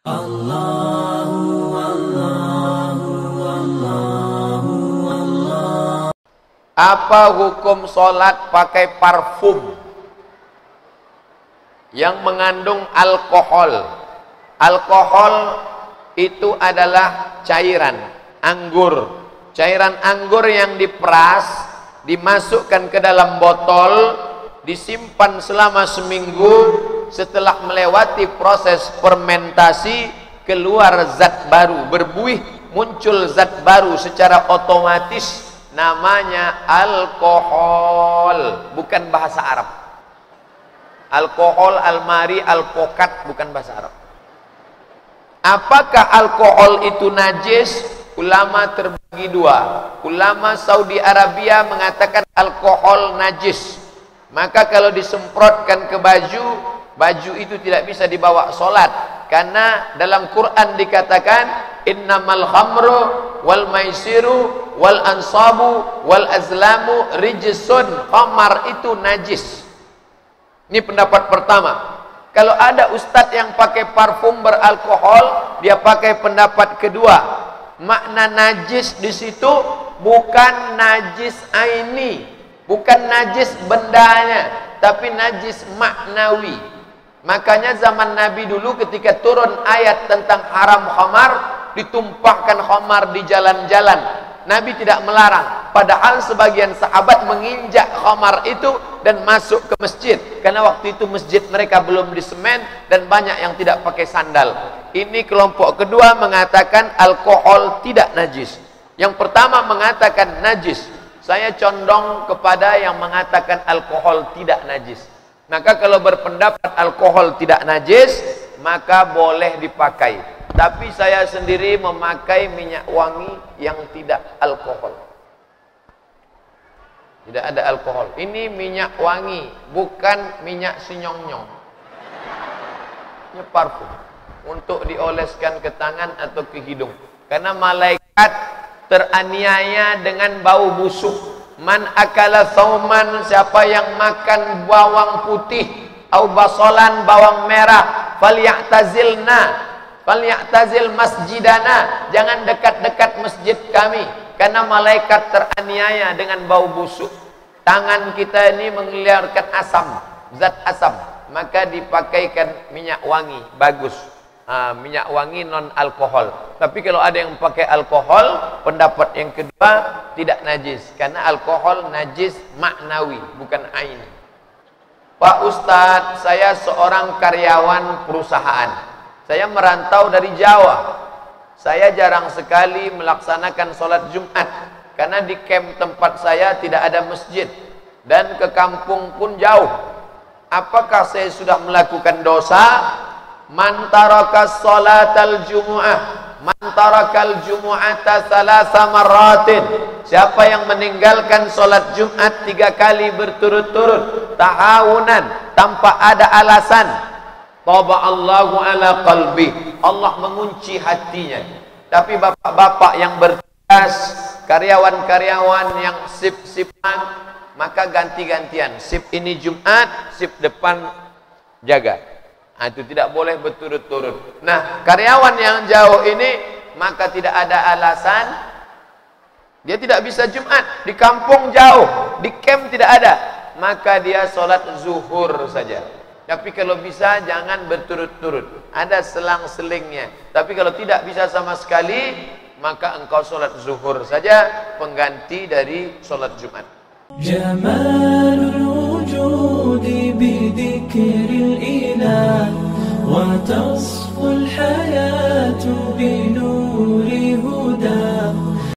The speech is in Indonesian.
Apa hukum sholat pakai parfum yang mengandung alkohol? Alkohol itu adalah cairan anggur. Cairan anggur yang diperas, dimasukkan ke dalam botol, disimpan selama seminggu. Setelah melewati proses fermentasi, keluar zat baru, berbuih, muncul zat baru secara otomatis. Namanya alkohol, bukan bahasa Arab. Alkohol, almari, alpokat, bukan bahasa Arab. Apakah alkohol itu najis? Ulama terbagi dua. Ulama Saudi Arabia mengatakan alkohol najis. Maka kalau disemprotkan ke baju, baju itu tidak bisa dibawa sholat. Karena dalam Quran dikatakan innamal khamru wal maisiru wal ansabu wal azlamu rijsun. Khamar itu najis. Ini pendapat pertama. Kalau ada ustadz yang pakai parfum beralkohol, dia pakai pendapat kedua. Makna najis di situ bukan najis aini, bukan najis bendanya, tapi najis maknawi. Makanya zaman Nabi dulu ketika turun ayat tentang haram khamar, ditumpahkan khamar di jalan-jalan. Nabi tidak melarang, padahal sebagian sahabat menginjak khamar itu dan masuk ke masjid, karena waktu itu masjid mereka belum disemen dan banyak yang tidak pakai sandal. Ini kelompok kedua mengatakan alkohol tidak najis. Yang pertama mengatakan najis. Saya condong kepada yang mengatakan alkohol tidak najis. Maka kalau berpendapat alkohol tidak najis, maka boleh dipakai. Tapi saya sendiri memakai minyak wangi yang tidak alkohol. Tidak ada alkohol. Ini minyak wangi, bukan minyak sinyong-nyong. Ini parfum untuk dioleskan ke tangan atau ke hidung. Karena malaikat teraniaya dengan bau busuk. Man akala sauman, siapa yang makan bawang putih, au basolan, bawang merah, falyatazil masjidana, jangan dekat-dekat masjid kami, karena malaikat teraniaya dengan bau busuk. Tangan kita ini mengeluarkan asam, zat asam, maka dipakaikan minyak wangi, bagus. Minyak wangi non alkohol. Tapi kalau ada yang pakai alkohol, pendapat yang kedua tidak najis, karena alkohol najis maknawi, bukan ain. Pak Ustadz, saya seorang karyawan perusahaan. Saya merantau dari Jawa. Saya jarang sekali melaksanakan sholat Jumat, karena di camp tempat saya tidak ada masjid, dan ke kampung pun jauh. Apakah saya sudah melakukan dosa? Man taraka salatal jumu'ah, man tarakal jumu'ata salasa marratin, siapa yang meninggalkan solat Jumat 3 kali berturut-turut tahawunan, tanpa ada alasan, taba Allahu ala qalbi, Allah mengunci hatinya. Tapi bapak-bapak yang bertugas, karyawan-karyawan yang sip-sipan, maka ganti-gantian, sip ini Jumat, sip depan jaga. Itu tidak boleh berturut-turut. Nah, karyawan yang jauh ini, maka tidak ada alasan, dia tidak bisa Jumat, di kampung jauh, di camp tidak ada, maka dia sholat zuhur saja. Tapi kalau bisa jangan berturut-turut, ada selang-selingnya. Tapi kalau tidak bisa sama sekali, maka engkau sholat zuhur saja, pengganti dari sholat Jumat. Jamalul wujudi bidzikril ilah wa tasful hayatu